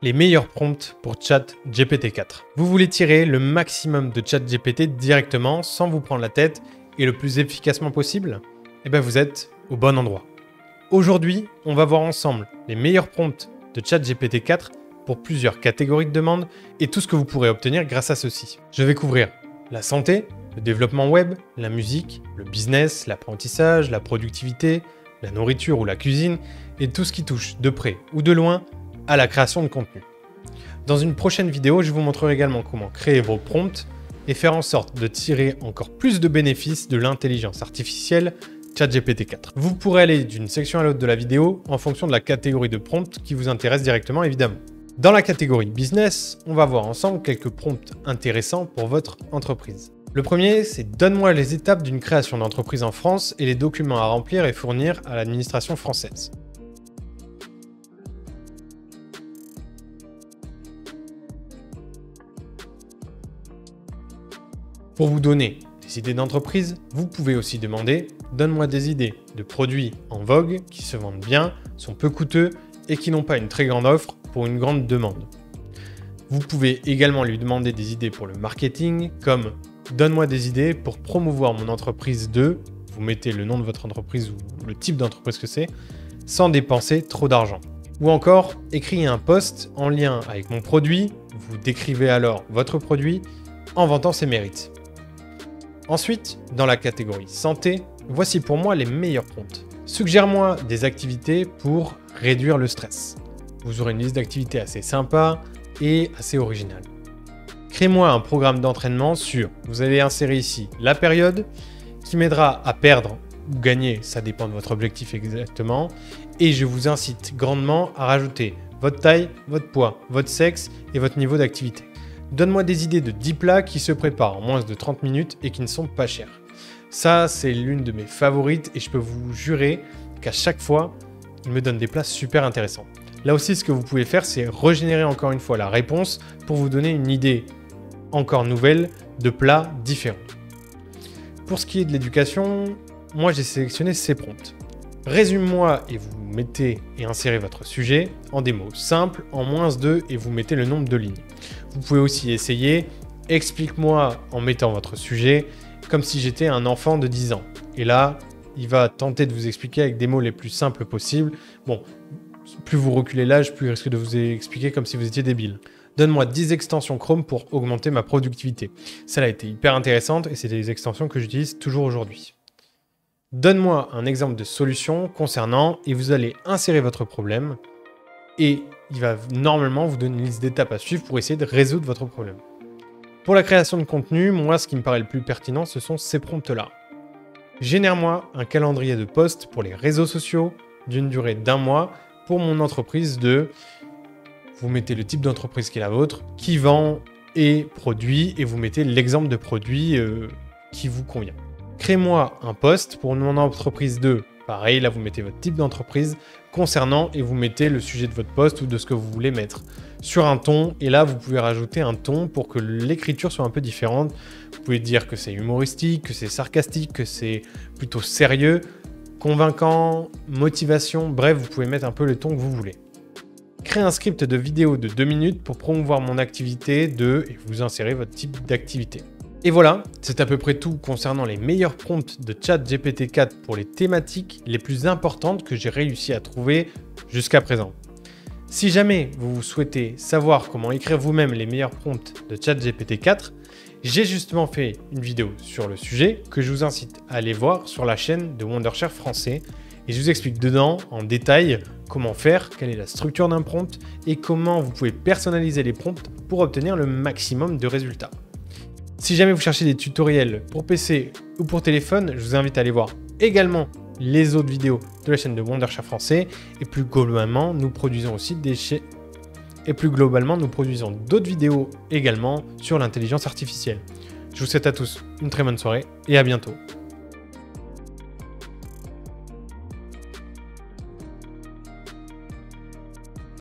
Les meilleurs prompts pour ChatGPT-4. Vous voulez tirer le maximum de ChatGPT directement sans vous prendre la tête et le plus efficacement possible? Eh bien vous êtes au bon endroit. Aujourd'hui, on va voir ensemble les meilleurs prompts de ChatGPT-4 pour plusieurs catégories de demandes et tout ce que vous pourrez obtenir grâce à ceci. Je vais couvrir la santé, le développement web, la musique, le business, l'apprentissage, la productivité, la nourriture ou la cuisine et tout ce qui touche de près ou de loin à la création de contenu. Dans une prochaine vidéo, je vous montrerai également comment créer vos prompts et faire en sorte de tirer encore plus de bénéfices de l'intelligence artificielle ChatGPT-4. Vous pourrez aller d'une section à l'autre de la vidéo en fonction de la catégorie de prompt qui vous intéresse directement évidemment. Dans la catégorie business, on va voir ensemble quelques prompts intéressants pour votre entreprise. Le premier, c'est « Donne-moi les étapes d'une création d'entreprise en France et les documents à remplir et fournir à l'administration française ». Pour vous donner des idées d'entreprise, vous pouvez aussi demander « Donne-moi des idées de produits en vogue qui se vendent bien, sont peu coûteux et qui n'ont pas une très grande offre pour une grande demande ». Vous pouvez également lui demander des idées pour le marketing comme « Donne-moi des idées pour promouvoir mon entreprise de », vous mettez le nom de votre entreprise ou le type d'entreprise que c'est, sans dépenser trop d'argent. Ou encore, écrivez un post en lien avec mon produit, vous décrivez alors votre produit en vantant ses mérites. Ensuite, dans la catégorie santé, voici pour moi les meilleurs prompts. Suggère-moi des activités pour réduire le stress. Vous aurez une liste d'activités assez sympa et assez originale. Crée-moi un programme d'entraînement sur, vous allez insérer ici la période qui m'aidera à perdre ou gagner, ça dépend de votre objectif exactement, et je vous incite grandement à rajouter votre taille, votre poids, votre sexe et votre niveau d'activité. Donne-moi des idées de 10 plats qui se préparent en moins de 30 minutes et qui ne sont pas chers. Ça, c'est l'une de mes favorites et je peux vous jurer qu'à chaque fois, il me donne des plats super intéressants. Là aussi, ce que vous pouvez faire, c'est régénérer encore une fois la réponse pour vous donner une idée encore nouvelle de plats différents. Pour ce qui est de l'éducation, moi j'ai sélectionné ces prompts. Résume-moi et vous mettez et insérez votre sujet en des mots simples, en -2 et vous mettez le nombre de lignes. Vous pouvez aussi essayer « Explique-moi en mettant votre sujet comme si j'étais un enfant de 10 ans ». Et là, il va tenter de vous expliquer avec des mots les plus simples possibles. Bon, plus vous reculez l'âge, plus il risque de vous expliquer comme si vous étiez débile. Donne-moi 10 extensions Chrome pour augmenter ma productivité. Celle-là a été hyper intéressante et c'est des extensions que j'utilise toujours aujourd'hui. Donne-moi un exemple de solution concernant et vous allez insérer votre problème et il va normalement vous donner une liste d'étapes à suivre pour essayer de résoudre votre problème. Pour la création de contenu, moi ce qui me paraît le plus pertinent, ce sont ces prompts-là. Génère-moi un calendrier de posts pour les réseaux sociaux d'une durée d'1 mois pour mon entreprise de... Vous mettez le type d'entreprise qui est la vôtre, qui vend et produit et vous mettez l'exemple de produit qui vous convient. Crée-moi un post pour mon entreprise de, pareil, là vous mettez votre type d'entreprise concernant et vous mettez le sujet de votre post ou de ce que vous voulez mettre sur un ton. Et là, vous pouvez rajouter un ton pour que l'écriture soit un peu différente. Vous pouvez dire que c'est humoristique, que c'est sarcastique, que c'est plutôt sérieux, convaincant, motivation. Bref, vous pouvez mettre un peu le ton que vous voulez. Créez un script de vidéo de 2 minutes pour promouvoir mon activité de et vous insérez votre type d'activité. Et voilà, c'est à peu près tout concernant les meilleurs prompts de ChatGPT-4 pour les thématiques les plus importantes que j'ai réussi à trouver jusqu'à présent. Si jamais vous souhaitez savoir comment écrire vous-même les meilleurs prompts de ChatGPT-4, j'ai justement fait une vidéo sur le sujet que je vous incite à aller voir sur la chaîne de Wondershare français et je vous explique dedans en détail comment faire, quelle est la structure d'un prompt et comment vous pouvez personnaliser les prompts pour obtenir le maximum de résultats. Si jamais vous cherchez des tutoriels pour PC ou pour téléphone, je vous invite à aller voir également les autres vidéos de la chaîne de Wondershare français. Et plus globalement, nous produisons aussi d'autres vidéos également sur l'intelligence artificielle. Je vous souhaite à tous une très bonne soirée et à bientôt.